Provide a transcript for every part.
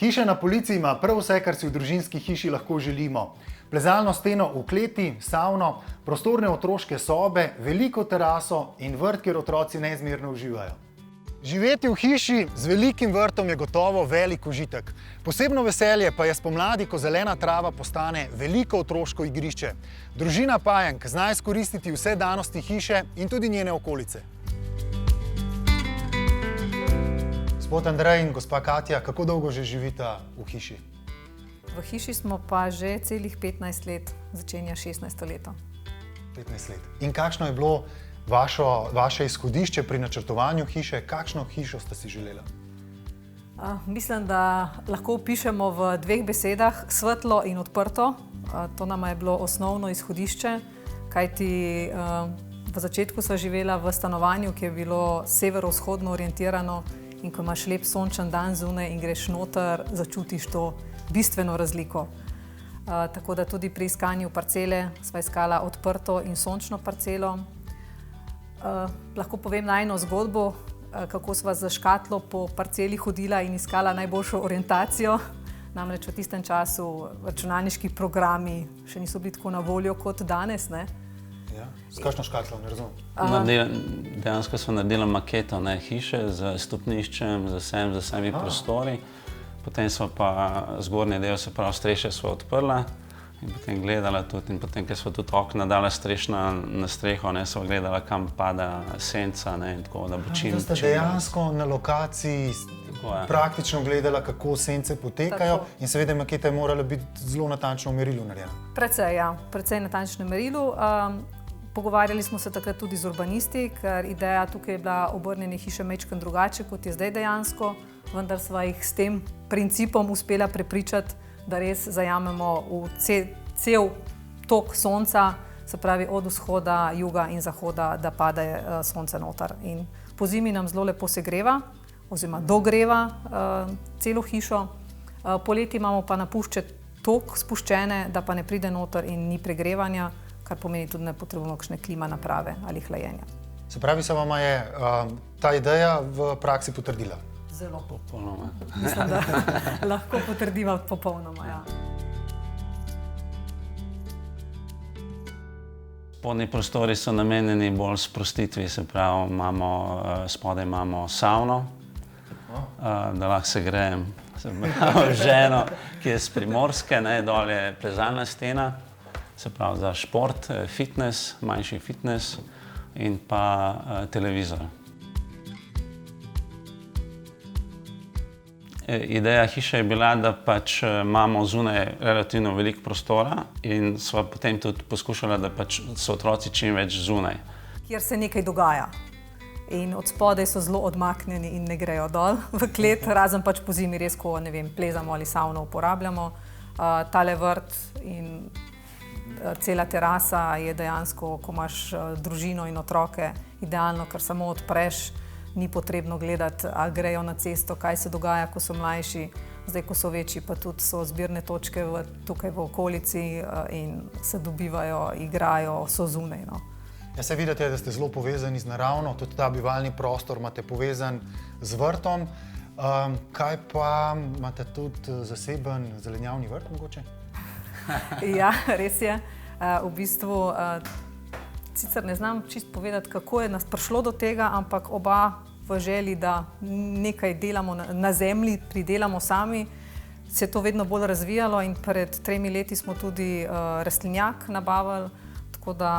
Hiša na polici ima prav vse, kar si v družinski hiši lahko želimo. Plezalno steno v kleti, savno, prostorne otroške sobe, veliko teraso in vrt, kjer otroci neizmerno uživajo. Živeti v hiši z velikim vrtom je gotovo velik užitek. Posebno veselje pa je spomladi, ko zelena trava postane veliko otroško igrišče. Družina Pajenk zna izkoristiti vse danosti hiše in tudi njene okolice. Gospod Andrej in gospa Katja, kako dolgo že živita v hiši? V hiši smo pa že celih 15 let, začenja 16. leto. 15 let. In kakšno je bilo vaše izhodišče pri načrtovanju hiše? Kakšno hišo ste si želela? Mislim, da lahko opišemo v dveh besedah: svetlo in odprto. To nama je bilo osnovno izhodišče, kajti v začetku sva živela v stanovanju, ki je bilo severovzhodno orientirano, in ko imaš lep sončen dan zunaj in greš noter, začutiš to bistveno razliko. Tako da tudi pri iskanju parcele sva iskala odprto in sončno parcelo. Lahko povem najino zgodbo, kako sva za škatlo po parceli hodila in iskala najboljšo orientacijo. Namreč v tistem času računalniški programi še niso bili tako na voljo kot danes, ne? Ja. S kakšno škatlo, ne razumem? Dejansko smo naredili maketo hiše z stopniščem, z vsemi prostori. Potem smo pa zgornji del, se pravi streše, sva odprla in potem gledala tudi. In potem, ker sva tudi okna dala strešna na streho, sva gledala, kam pada senca in tako, da bo čim. Da ste dejansko na lokaciji praktično gledala, kako sence potekajo in seveda maketa je morala biti zelo natančno v merilu narejena. Precej, ja. Precej natančno v merilu. Pogovarjali smo se takrat tudi z urbanisti, ker ideja tukaj je bila obrnjene hiše majčkeno drugače, kot je zdaj dejansko, vendar sva jih s tem principom uspela prepričati, da res zajamemo v cel tok sonca, se pravi od vzhoda, juga in zahoda, da pade sonce noter. In po zimi nam zelo lepo segreva oziroma dogreva celo hišo. Poleti imamo pa napušče tok spuščene, da pa ne pride noter in ni pregrevanja, kar pomeni tudi, da ne potrebujemo kakšne klima naprave ali hlajenja. Se pravi, se vama je ta ideja v praksi potrdila? Zelo. Popolnoma. Mislim, da lahko potrdiva popolnoma, ja. Spodnji prostori so namenjeni bolj sprostitvi, se pravi, spodaj imamo savno, da lahko se grejem ženo, ki je s Primorske, dol je plezalna stena, se pravi za šport, fitness, manjši fitness in pa televizor. Ideja hiše je bila, da pač imamo zunaj relativno veliko prostora in sva potem tudi poskušala, da pač so otroci čim več zunaj. Kjer se nekaj dogaja. In od spodaj so zelo odmaknjeni in ne grejo dol v klet, razen pač po zimi res, ko plezamo ali savno uporabljamo. Tale vrt in cela terasa je dejansko, ko imaš družino in otroke, idealno, ker samo odpreš, ni potrebno gledati, ali grejo na cesto, kaj se dogaja, ko so mlajši. Zdaj, ko so večji, pa tudi so zbirne točke tukaj v okolici in se dobivajo, igrajo, so zunaj. Ja, se vidite, da ste zelo povezani z naravno, tudi ta bivalni prostor imate povezan z vrtom. Kaj pa imate tudi zaseben zelenjavni vrt mogoče? Ja, res je. V bistvu sicer ne znam čisto povedati, kako je nas prišlo do tega, ampak oba v želji, da nekaj delamo na zemlji, pridelamo sami, se je to vedno bolj razvijalo in pred 3 leti smo tudi rastlinjak nabavili, tako da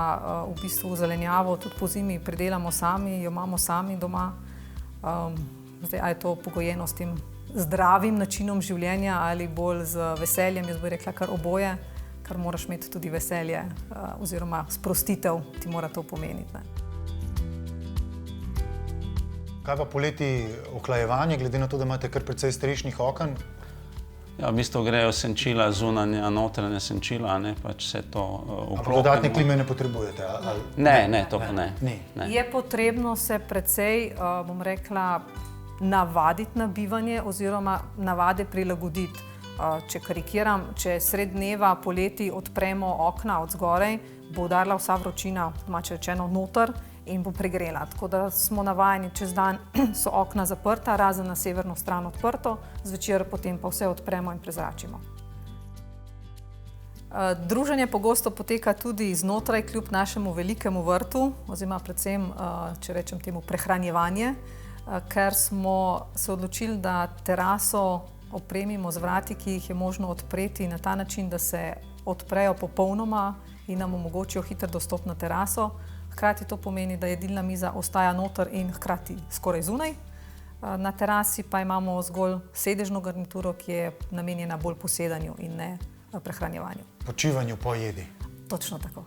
v bistvu zelenjavo tudi po zimi pridelamo sami, jo imamo sami doma. Zdaj, a je to pogojeno s tem zdravim načinom življenja ali bolj z veseljem, jaz bi rekla kar oboje, ker moraš imeti tudi veselje oziroma sprostitev ti mora to pomeniti. Kaj pa poleti ohlajevanje, glede na to, da imate kar precej strešnih oken? Ja, v bistvu grejo senčila, zunanja, notranja senčila, pač vse to vklopljeno. Ampak dodatne klime ne potrebujete? Ne, to pa ne. Je potrebno se precej, bom rekla, navaditi na bivanje oziroma navade prilagoditi. Če karikiram, če sred dneva poleti odpremo okna od zgoraj, bo udarila vsa vročina, domače rečeno, noter in bo pregrela. Tako da smo navajeni, čez dan so okna zaprta, razen na severno stran odprto, zvečer potem pa vse odpremo in prezračimo. Druženje pogosto poteka tudi znotraj, kljub našemu velikemu vrtu, oziroma predvsem, če rečem temu, prehranjevanje, ker smo se odločili, da teraso opremimo z vrati, ki jih je možno odpreti na ta način, da se odprejo popolnoma in nam omogočijo hiter dostop na teraso. Hkrati to pomeni, da jedilna miza ostaja noter in hkrati skoraj zunaj. Na terasi pa imamo zgolj sedežno garnituro, ki je namenjena bolj posedanju in ne prehranjevanju. Počivanju po jedi. Točno tako.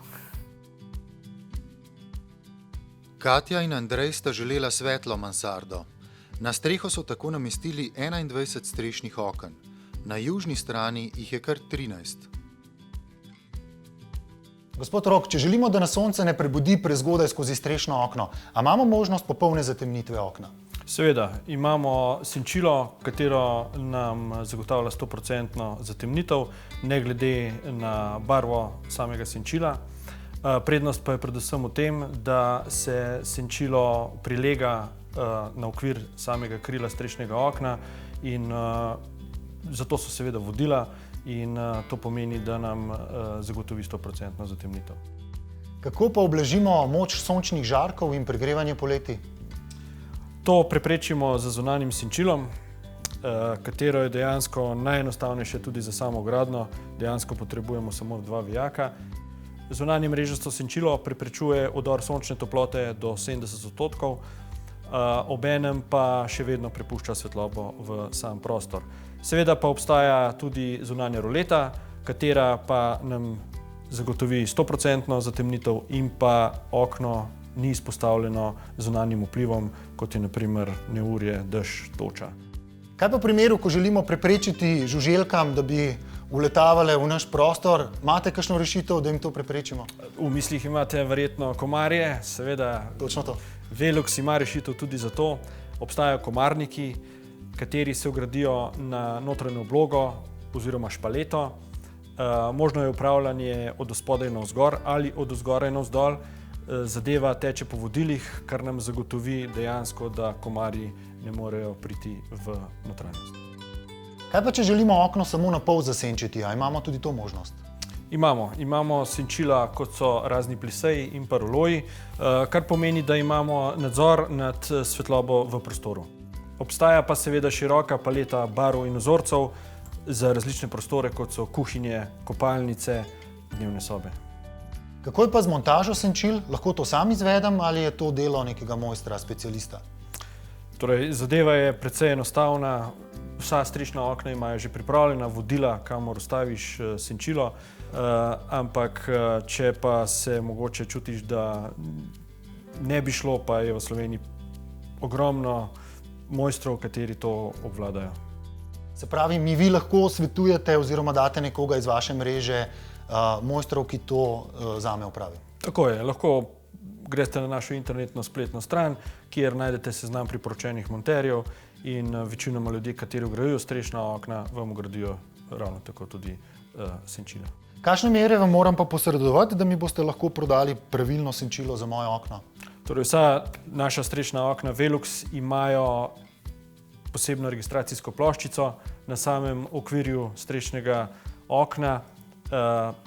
Katja in Andrej sta želela svetlo mansardo. Na streho so tako namestili 21 strešnih oken. Na južni strani jih je kar 13. Gospod Rok, če želimo, da nas sonce ne prebudi prezgodaj skozi strešno okno, a imamo možnost popolne zatemnitve okna? Seveda, imamo senčilo, katero nam zagotavlja 100% zatemnitev, ne glede na barvo samega senčila. Prednost pa je predvsem v tem, da se senčilo prilega na okvir samega krila strešnega okna in zato so seveda vodila in to pomeni, da nam zagotovi 100% zatemnitev. Kako pa ublažimo moč sončnih žarkov in pregrevanje poleti? To preprečimo z zunanjim senčilom, katero je dejansko najenostavnejše tudi za samo gradnjo. Dejansko potrebujemo samo 2 vijaka. Zunanje mrežasto senčilo preprečuje odor sončne toplote do 70%, obenem pa še vedno prepušča svetlobo v sam prostor. Seveda pa obstaja tudi zunanja roleta, katera pa nam zagotovi 100% zatemnitev in pa okno ni izpostavljeno zunanjim vplivom, kot je na primer neurje, dež, toča. Kaj pa v primeru, ko želimo preprečiti žuželkam, da bi uletavale v naš prostor? Imate kakšno rešitev, da jim to preprečimo? V mislih imate verjetno komarje, seveda. Točno to. Velux ima rešitev tudi za to. Obstajajo komarniki, kateri se vgradijo na notranjo oblogo oziroma špaleto. Možno je upravljanje od spodaj navzgor ali od zgoraj navzdol. Zadeva teče po vodilih, kar nam zagotovi dejansko, da komarji ne morejo priti v notranjost. Kaj pa, če želimo okno samo na pol zasenčiti, a imamo tudi to možnost? Imamo senčila, kot so razni pliseji in pa roloji, kar pomeni, da imamo nadzor nad svetlobo v prostoru. Obstaja pa seveda široka paleta barv in vzorcev za različne prostore, kot so kuhinje, kopalnice, dnevne sobe. Kako je pa z montažo senčil? Lahko to sam izvedem ali je to delo nekega mojstra, specialista? Torej, zadeva je precej enostavna. Vsa strešna okna imajo že pripravljena vodila, kamor vstaviš senčilo, ampak če pa se mogoče čutiš, da ne bi šlo, pa je v Sloveniji ogromno mojstrov, kateri to obvladajo. Se pravi, mi vi lahko svetujete oziroma date nekoga iz vaše mreže mojstrov, ki to zame opravi? Tako je, lahko greste na našo internetno spletno stran, kjer najdete seznam priporočenih monterjev in večinoma ljudje, kateri vgrajujejo strešna okna, vam vgradijo ravno tako tudi senčila. Kakšne mere vam moram pa posredovati, da mi boste lahko prodali pravilno senčilo za moje okno? Torej, vsa naša strešna okna Velux imajo posebno registracijsko ploščico na samem okvirju strešnega okna.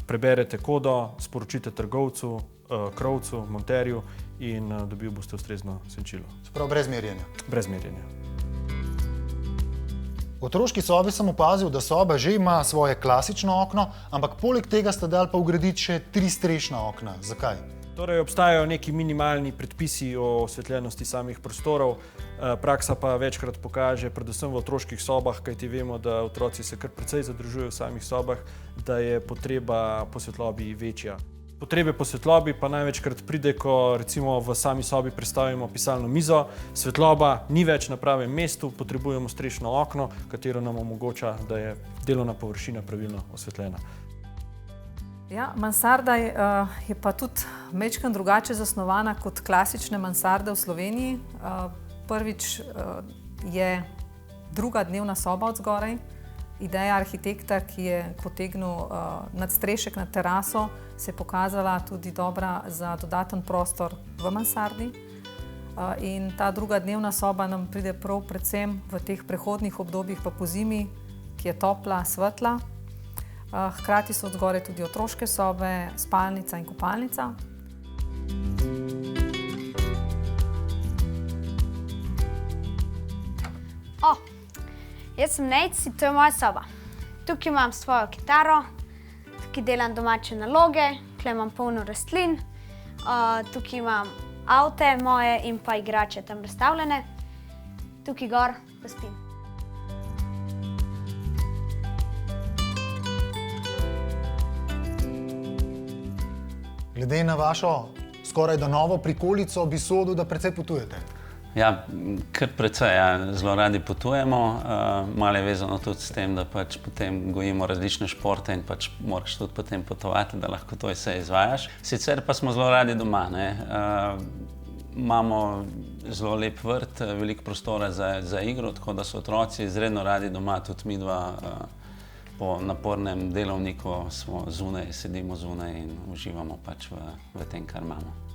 Preberete kodo, sporočite trgovcu, krovcu, monterju in dobil boste ustrezno senčilo. Se pravi, brez merjenja? Brez merjenja. V otroški sobi sem opazil, da soba že ima svoje klasično okno, ampak poleg tega ste dali pa vgraditi še 3 strešna okna. Zakaj? Torej, obstajajo neki minimalni predpisi o osvetljenosti samih prostorov, praksa pa večkrat pokaže, predvsem v otroških sobah, kajti vemo, da otroci se kar precej zadržujejo v samih sobah, da je potreba po svetlobi večja. Potrebe po svetlobi pa največkrat pride, ko recimo v sami sobi prestavimo pisalno mizo, svetloba ni več na pravem mestu, potrebujemo strešno okno, katero nam omogoča, da je delovna površina pravilno osvetljena. Ja, mansarda je pa tudi majčkeno drugače zasnovana kot klasične mansarde v Sloveniji. Prvič je druga dnevna soba od zgoraj, ideja arhitekta, ki je potegnil nadstrešek nad teraso, se je pokazala tudi dobra za dodaten prostor v mansardi. In ta druga dnevna soba nam pride prav predvsem v teh prehodnih obdobjih pa po zimi, ki je topla, svetla. Hkrati so zgoraj tudi otroške sobe, spalnica in kopalnica. Jaz sem Nejc in to je moja soba. Tukaj imam svojo kitaro, tukaj delam domače naloge, tukaj imam polno rastlin, tukaj imam avte moje in pa igrače tam razstavljene, tukaj gor pa spim. Glede na vašo skoraj da novo prikolico bi sodil, da precej potujete. Ja, kar precej, ja. Zelo radi potujemo, malo je vezano tudi s tem, da pač potem gojimo različne športe in pač moraš tudi potem potovati, da lahko to vse izvajaš. Sicer pa smo zelo radi doma, ne. Imamo zelo lep vrt, veliko prostora za igro, tako da so otroci izredno radi doma, tudi midva po napornem delovniku smo zunaj, sedimo zunaj in uživamo pač v tem, kar imamo.